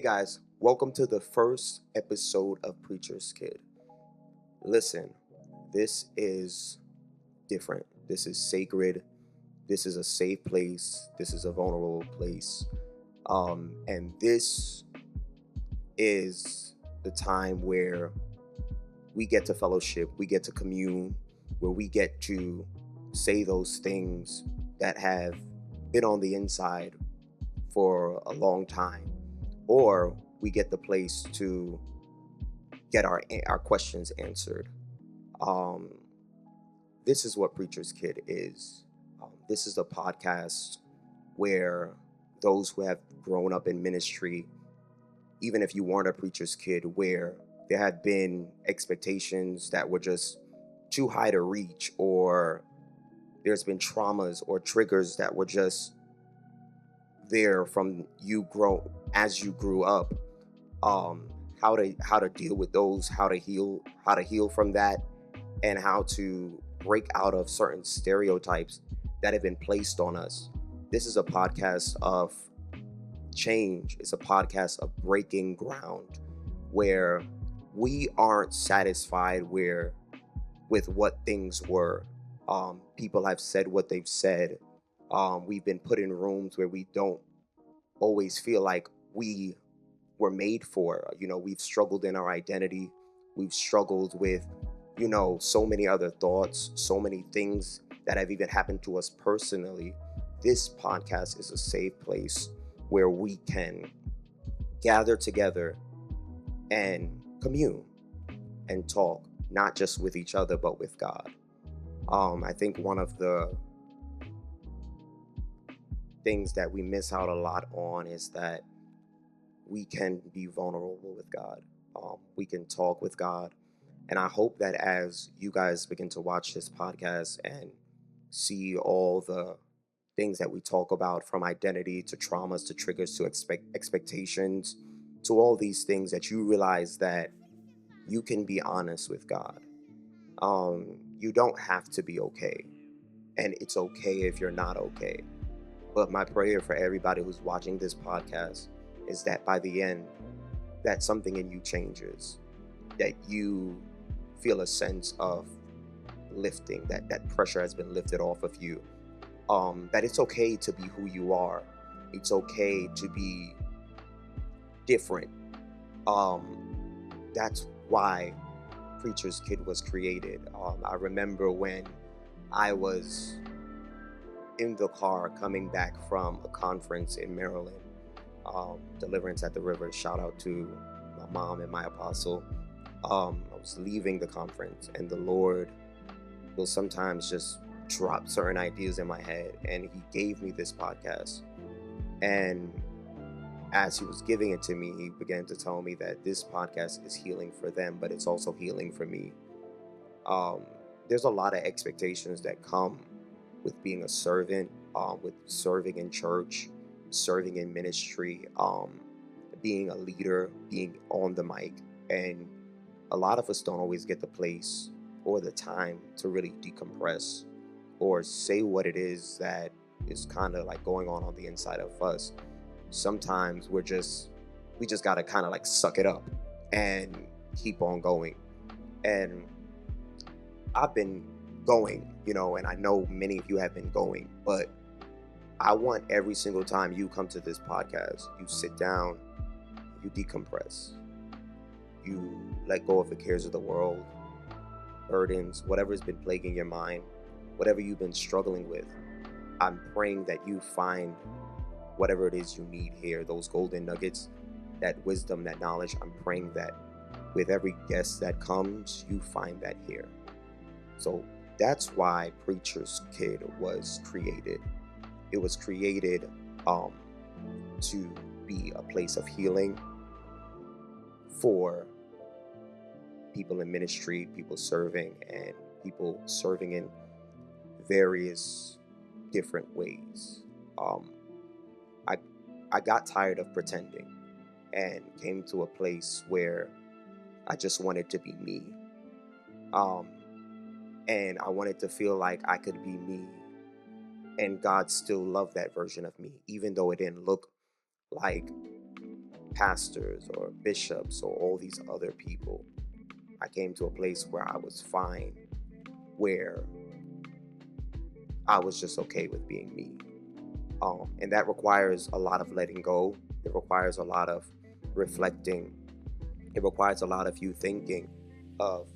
guys, welcome to the first episode of Preacher's Kid. Listen, this is different. This is sacred. This is a safe place. This is a vulnerable place. And this is the time where we get to fellowship, we get to commune, where we get to say those things that have been on the inside for a long time, or we get the place to get our questions answered. Um, this is what Preacher's Kid is. This is a podcast where those who have grown up in ministry, even if you weren't a preacher's kid, where there had been expectations that were just too high to reach, or there's been traumas or triggers that were just there from as you grew up, how to deal with those, how to heal from that, and how to break out of certain stereotypes that have been placed on us. This is a podcast of change. It's a podcast of breaking ground, where we aren't satisfied with what things were. People have said what they've said. We've been put in rooms where we don't always feel like we were made for. We've struggled in our identity. We've struggled with, so many other thoughts, so many things that have even happened to us personally. This podcast is a safe place where we can gather together and commune and talk, not just with each other, but with God. I think one of the things that we miss out a lot on is that we can be vulnerable with God. We can talk with God. And I hope that as you guys begin to watch this podcast and see all the things that we talk about, from identity to traumas to triggers to expectations to all these things, that you realize that you can be honest with God. You don't have to be okay, and it's okay if you're not okay. But my prayer for everybody who's watching this podcast is that by the end, that something in you changes, that you feel a sense of lifting, that pressure has been lifted off of you, that it's okay to be who you are. It's okay to be different. That's why Preacher's Kid was created. I remember when I was in the car coming back from a conference in Maryland, Deliverance at the River. Shout out to my mom and my apostle. I was leaving the conference, and the Lord will sometimes just drop certain ideas in my head, and he gave me this podcast. And as he was giving it to me, he began to tell me that this podcast is healing for them, but it's also healing for me. There's a lot of expectations that come with being a servant, with serving in church, serving in ministry, being a leader, being on the mic. And a lot of us don't always get the place or the time to really decompress or say what it is that is kind of like going on the inside of us. Sometimes we just got to kind of like suck it up and keep on going. And I've been going, and I know many of you have been going, but I want every single time you come to this podcast, you sit down, you decompress, you let go of the cares of the world, burdens, whatever's been plaguing your mind, whatever you've been struggling with. I'm praying that you find whatever it is you need here, those golden nuggets, that wisdom, that knowledge. I'm praying that with every guest that comes, you find that here. So that's why Preacher's Kid was created. It was created to be a place of healing for people in ministry, people serving, and people serving in various different ways. I got tired of pretending and came to a place where I just wanted to be me. And I wanted to feel like I could be me, and God still loved that version of me, even though it didn't look like pastors or bishops or all these other people. I came to a place where I was fine, where I was just okay with being me. And that requires a lot of letting go. It requires a lot of reflecting. It requires a lot of you thinking of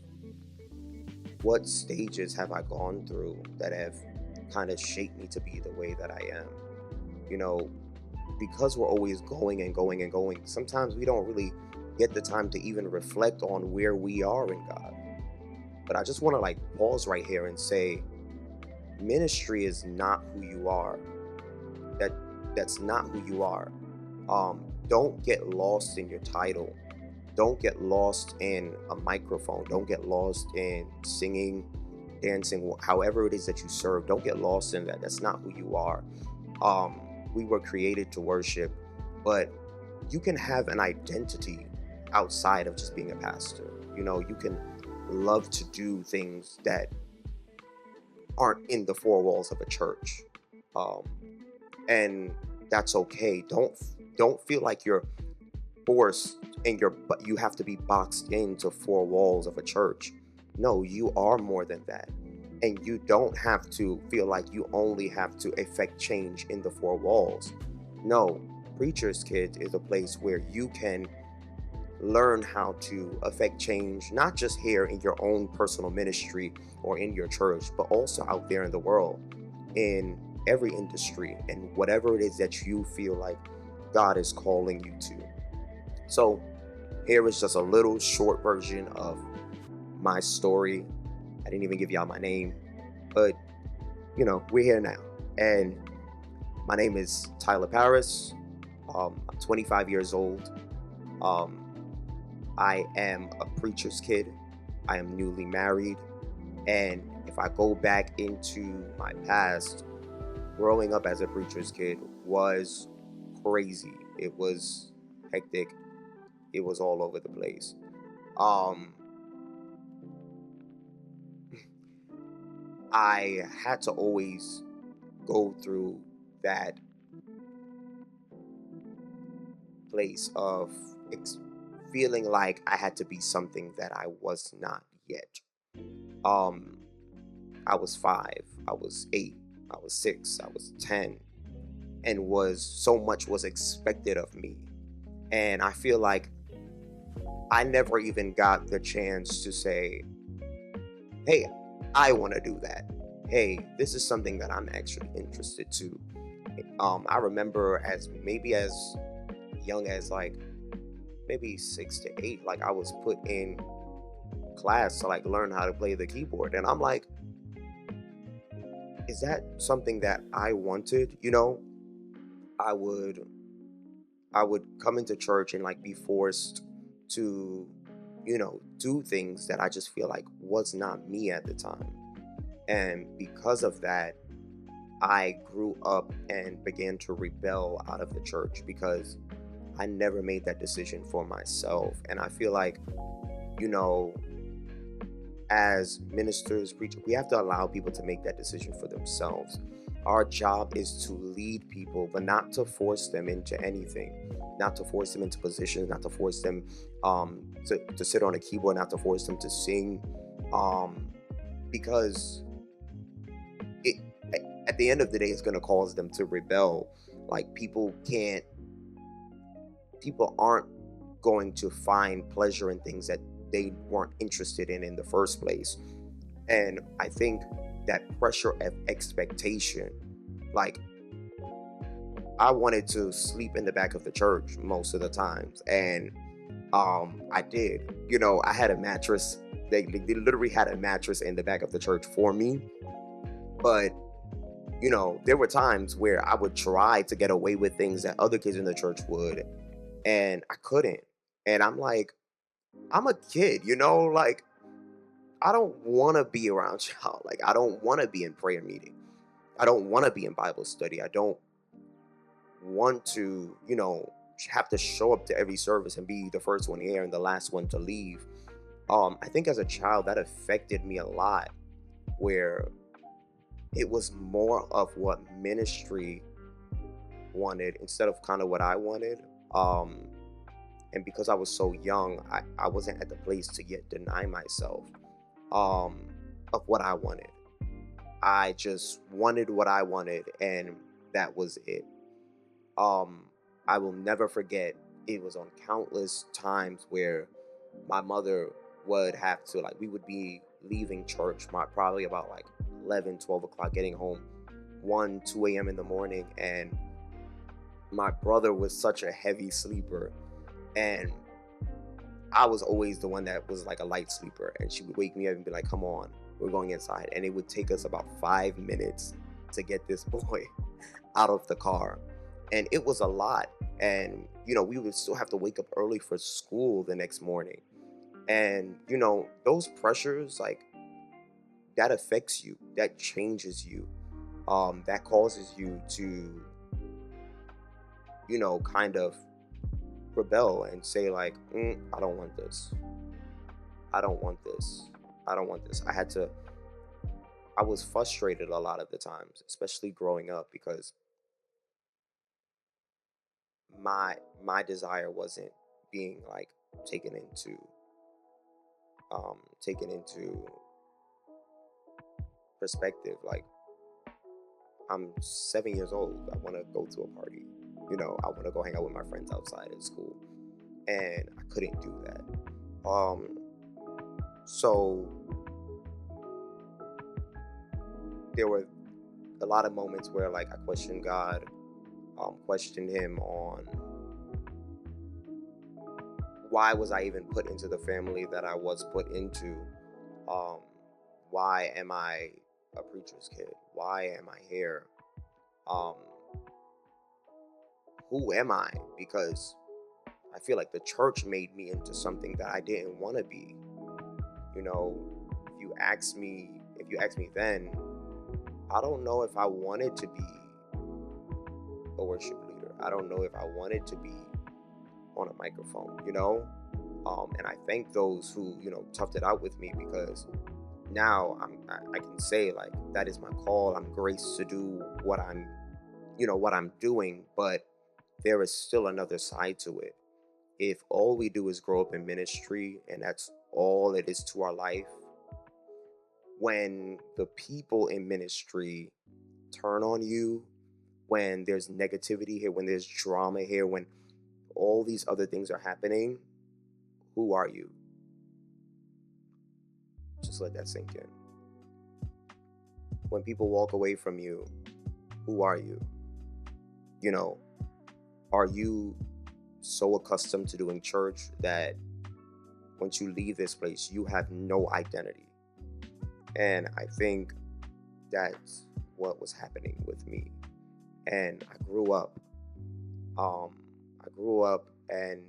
what stages have I gone through that have kind of shaped me to be the way that I am. You know, because we're always going and going and going, sometimes we don't really get the time to even reflect on where we are in God. But I just want to like pause right here and say, ministry is not who you are. That's not who you are. Don't get lost in your title. Don't get lost in a microphone. Don't get lost in singing, dancing, however it is that you serve. Don't get lost in that. That's not who you are. We were created to worship, but you can have an identity outside of just being a pastor. You know, you can love to do things that aren't in the four walls of a church. And that's okay. Don't feel like you're forced and you have to be boxed into four walls of a church. No, you are more than that. And you don't have to feel like you only have to effect change in the four walls. No, Preacher's Kids is a place where you can learn how to affect change, not just here in your own personal ministry or in your church, but also out there in the world, in every industry, and whatever it is that you feel like God is calling you to. So here is just a little short version of my story. I didn't even give y'all my name, but you know, we're here now. And my name is Tyla Parris. I'm 25 years old. I am a preacher's kid. I am newly married. And if I go back into my past, growing up as a preacher's kid was crazy. It was hectic. It was all over the place. I had to always go through that place of feeling like I had to be something that I was not yet. I was 5, I was 8, I was 6, I was 10, and so much was expected of me. And I feel like I never even got the chance to say, hey, I want to do that. Hey, this is something that I'm actually interested to. I remember as young as like maybe 6 to 8, like I was put in class to like learn how to play the keyboard. And I'm like, is that something that I wanted? You know, I would come into church and like be forced to, you know, do things that I just feel like was not me at the time. And because of that, I grew up and began to rebel out of the church because I never made that decision for myself. And I feel like, you know, as ministers, preachers, we have to allow people to make that decision for themselves. Our job is to lead people, but not to force them into anything, not to force them into positions, not to force them to sit on a keyboard, not to force them to sing, because at the end of the day, it's going to cause them to rebel. Like people aren't going to find pleasure in things that they weren't interested in the first place. And I think that pressure of expectation, like I wanted to sleep in the back of the church most of the times, and I did. You know, I had a mattress. They literally had a mattress in the back of the church for me. But you know, there were times where I would try to get away with things that other kids in the church would, and I couldn't. And I'm like, I'm a kid, you know, like I don't want to be around y'all. Like I don't want to be in prayer meeting. I don't want to be in Bible study. I don't want to, you know, have to show up to every service and be the first one here and the last one to leave. I think as a child that affected me a lot, where it was more of what ministry wanted instead of kind of what I wanted. And because I was so young, I wasn't at the place to yet deny myself um, of what I wanted. I just wanted what I wanted, and that was it. Um, I will never forget, it was on countless times where my mother would have to, like, we would be leaving church probably about like 11, 12 o'clock, getting home 1, 2 a.m. in the morning. And my brother was such a heavy sleeper. And I was always the one that was like a light sleeper. And she would wake me up and be like, come on, we're going inside. And it would take us about 5 minutes to get this boy out of the car. And it was a lot. And, we would still have to wake up early for school the next morning. And, those pressures, like, that affects you, that changes you, that causes you to, kind of rebel and say, like, I don't want this. I don't want this. I don't want this. I was frustrated a lot of the times, especially growing up, because my desire wasn't being, like, taken into taken into perspective. Like, I'm 7 years old. I want to go to a party. I want to go hang out with my friends outside at school, and I couldn't do that. So there were a lot of moments where, like, I questioned God, questioned Him on why was I even put into the family that I was put into. Um, why am I a preacher's kid? Why am I here? Um, who am I? Because I feel like the church made me into something that I didn't want to be. You know, if you ask me then, I don't know if I wanted to be a worship leader. I don't know if I wanted to be on a microphone. And I thank those who, toughed it out with me, because now I can say, like, that is my call. I'm graced to do what I'm doing, but there is still another side to it. If all we do is grow up in ministry and that's all it is to our life, when the people in ministry turn on you, when there's negativity here, when there's drama here, when all these other things are happening, who are you? Just let that sink in. When people walk away from you, who are you? Are you so accustomed to doing church that once you leave this place, you have no identity? And I think that's what was happening with me. And I grew up. And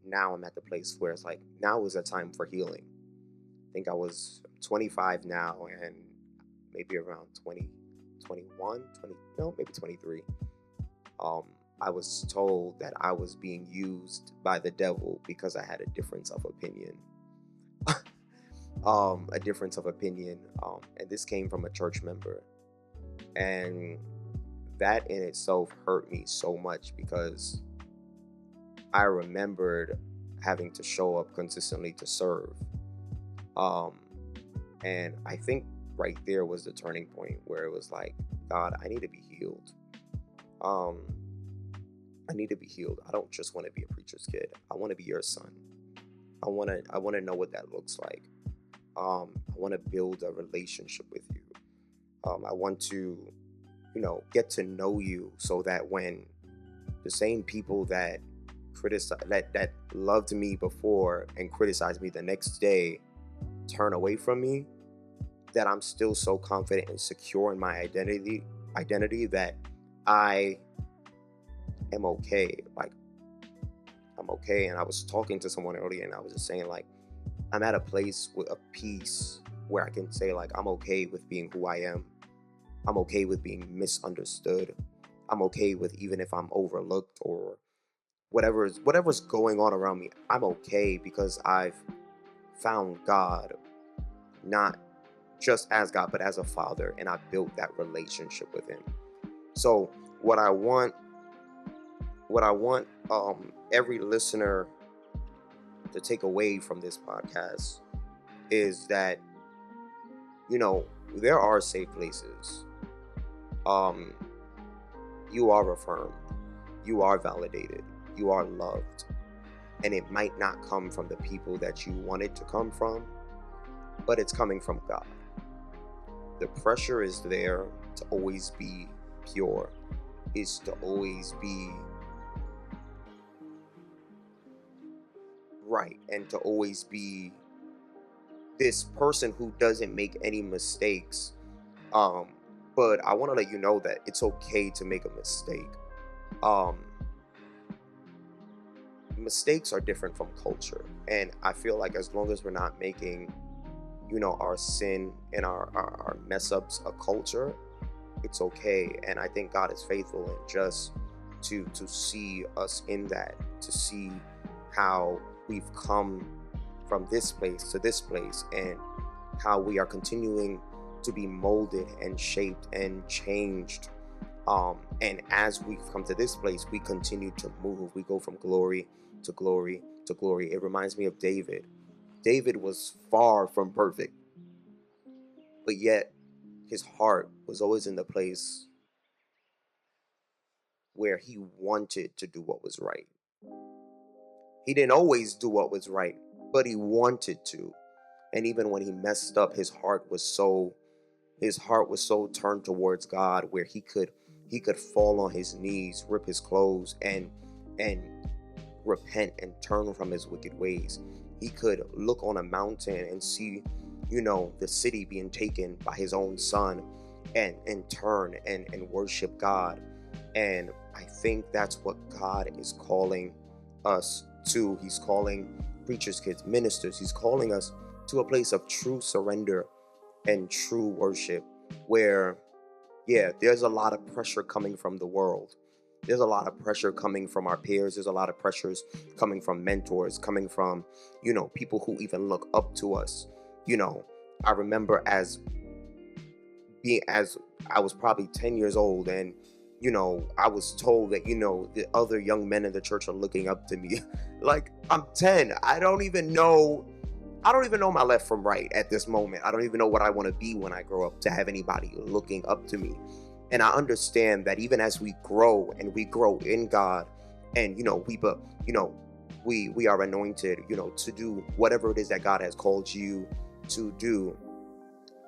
now I'm at the place where it's like, now is a time for healing. I think I was 25 now, and maybe around 20, 21, 20, no, maybe 23. I was told that I was being used by the devil because I had a difference of opinion. And this came from a church member. And that in itself hurt me so much, because I remembered having to show up consistently to serve. And I think right there was the turning point where it was like, God, I need to be healed. I need to be healed. I don't just want to be a preacher's kid. I want to be your son. I want to know what that looks like. I want to build a relationship with you. I want to, get to know you, so that when the same people that that loved me before and criticized me the next day turn away from me, that I'm still so confident and secure in my identity that I am okay. Like, I'm okay. And I was talking to someone earlier, and I was just saying, like, I'm at a place with a peace where I can say, like, I'm okay with being who I am. I'm okay with being misunderstood. I'm okay with, even if I'm overlooked or whatever's going on around me, I'm okay, because I've found God, not just as God, but as a father, and I've built that relationship with him. So what I want what I want every listener to take away from this podcast is that, you know, there are safe places. Um, you are affirmed, you are validated, you are loved, and it might not come from the people that you want it to come from, but it's coming from God. The pressure is there to always be pure, is to always be right, and to always be this person who doesn't make any mistakes. Um, but I want to let you know that it's okay to make a mistake. Um, Mistakes are different from culture, and I feel like as long as we're not making, our sin and our mess ups a culture, it's okay. And I think God is faithful and just to see us in that, to see how we've come from this place to this place, and how we are continuing to be molded and shaped and changed. And as we've come to this place, we continue to move. We go from glory to glory to glory. It reminds me of David. David was far from perfect, but yet his heart was always in the place where he wanted to do what was right. He didn't always do what was right, but he wanted to. And even when he messed up, his heart was so turned towards God, where he could fall on his knees, rip his clothes, and repent and turn from his wicked ways. He could look on a mountain and see, the city being taken by his own son, and turn and worship God. And I think that's what God is calling us to. He's calling preachers, kids, ministers. He's calling us to a place of true surrender and true worship, where, yeah, there's a lot of pressure coming from the world. There's a lot of pressure coming from our peers. There's a lot of pressures coming from mentors, coming from, people who even look up to us. I remember as I was probably 10 years old, and I was told that, the other young men in the church are looking up to me. Like, I'm 10. I don't even know my left from right at this moment. I don't even know what I want to be when I grow up, to have anybody looking up to me. And I understand that even as we grow, and we grow in God, and we are anointed, to do whatever it is that God has called you to do,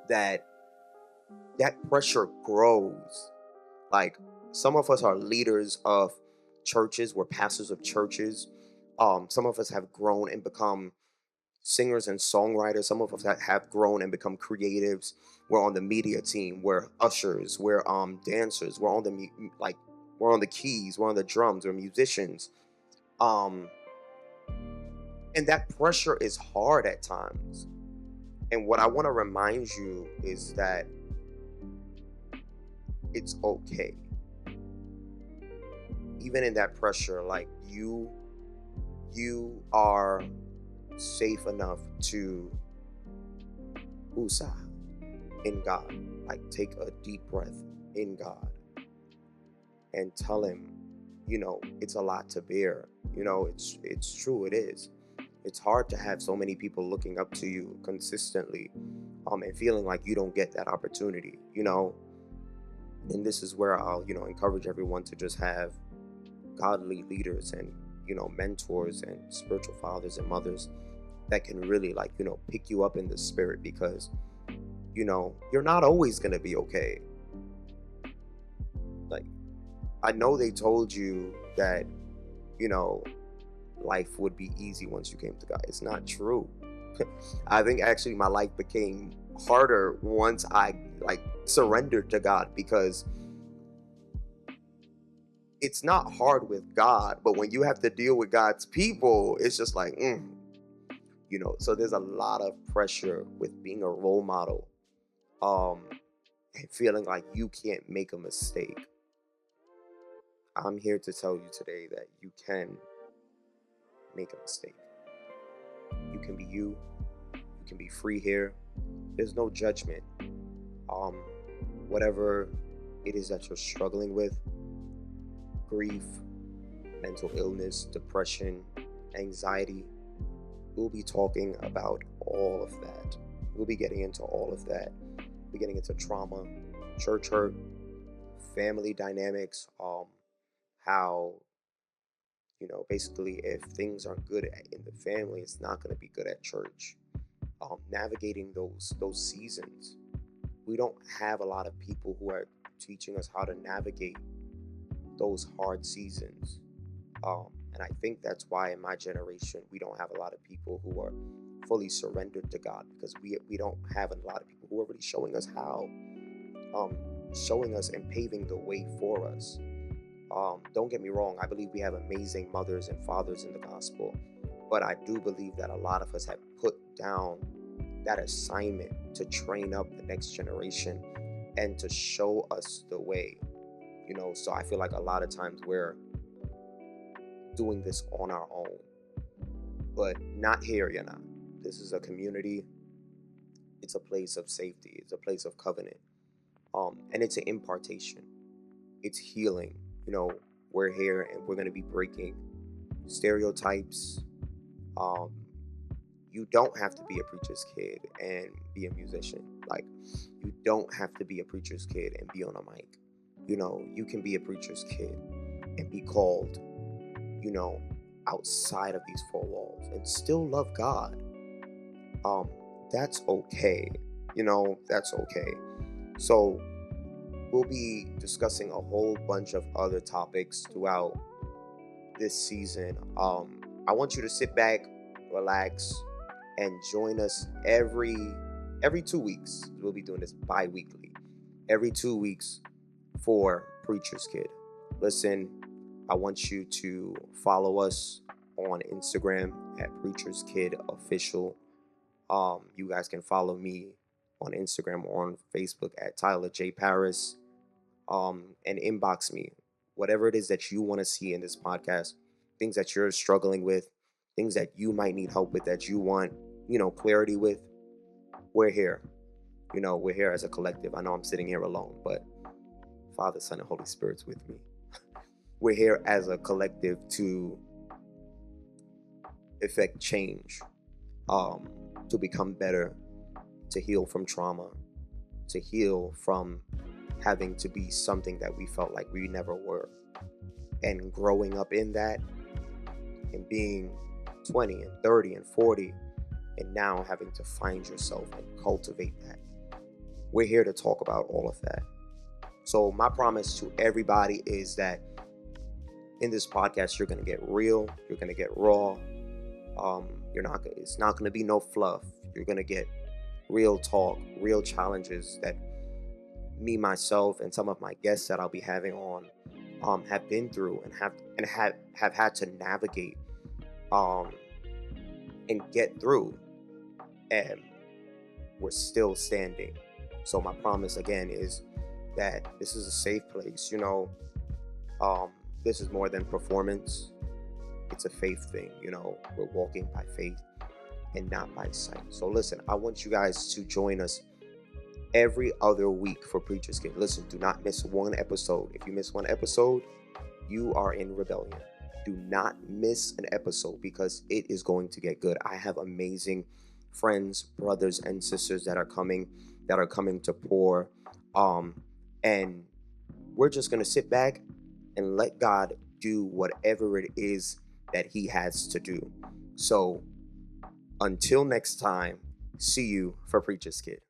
that pressure grows. Like, some of us are leaders of churches, we're pastors of churches. Some of us have grown and become singers and songwriters. Some of us have grown and become creatives. We're on the media team. We're ushers. We're dancers. We're on we're on the keys. We're on the drums. We're musicians. Um, and that pressure is hard at times. And what I want to remind you is that it's okay. Even in that pressure, like, you are safe enough to USA in God. Like, take a deep breath in God and tell him, it's a lot to bear. It's true, it is. It's hard to have so many people looking up to you consistently, and feeling like you don't get that opportunity, and this is where I'll, encourage everyone to just have godly leaders and, mentors and spiritual fathers and mothers that can really, pick you up in the spirit, because, you're not always going to be okay. Like, I know they told you that, life would be easy once you came to God. It's not true. I think actually my life became harder once I surrendered to God, because it's not hard with God, but when you have to deal with God's people, it's just like, so there's a lot of pressure with being a role model, and feeling like you can't make a mistake. I'm here to tell you today that you can make a mistake. You can be you. You can be free here. There's no judgment. Whatever it is that you're struggling with, grief, mental illness, depression, anxiety. We'll be talking about all of that. We'll be getting into all of that. We'll be getting into trauma, church hurt, family dynamics, how, basically if things aren't good in the family, it's not going to be good at church. Navigating those seasons. We don't have a lot of people who are teaching us how to navigate those hard seasons. And I think that's why in my generation, we don't have a lot of people who are fully surrendered to God, because we don't have a lot of people who are really showing us how, showing us and paving the way for us. Don't get me wrong, I believe we have amazing mothers and fathers in the gospel, but I do believe that a lot of us have put down that assignment to train up the next generation and to show us the way. So I feel like a lot of times we're doing this on our own, but not here. This is a community. It's a place of safety. It's a place of covenant. And it's an impartation. It's healing. We're here and we're going to be breaking stereotypes. You don't have to be a preacher's kid and be a musician. Like, you don't have to be a preacher's kid and be on a mic. You can be a preacher's kid and be called, outside of these four walls and still love God. That's okay. That's okay. So we'll be discussing a whole bunch of other topics throughout this season. I want you to sit back, relax, and join us every 2 weeks. We'll be doing this bi-weekly. Every 2 weeks for Preacher's Kid. Listen, I want you to follow us on Instagram at Preacher's Kid Official. You guys can follow me on Instagram or on Facebook at Tyla Parris. And inbox me whatever it is that you want to see in this podcast, things that you're struggling with, things that you might need help with, that you want, clarity with. We're here. We're here as a collective. I know I'm sitting here alone, but Father, Son, and Holy Spirit's with me. We're here as a collective to effect change, to become better, to heal from trauma, to heal from having to be something that we felt like we never were, and growing up in that and being 20 and 30 and 40 and now having to find yourself and cultivate that. We're here to talk about all of that. So my promise to everybody is that in this podcast, you're going to get real, you're going to get raw. It's not going to be no fluff. You're going to get real talk, real challenges that me, myself, and some of my guests that I'll be having on have been through and have had to navigate and get through, and we're still standing. So my promise again is that this is a safe place. This is more than performance. It's a faith thing. We're walking by faith and not by sight. So listen, I want you guys to join us every other week for Preacher's Kid. Listen, do not miss one episode. If you miss one episode, you are in rebellion. Do not miss an episode, because it is going to get good. I have amazing friends, brothers, and sisters that are coming to pour. And we're just going to sit back and let God do whatever it is that He has to do. So until next time, see you for Preacher's Kid.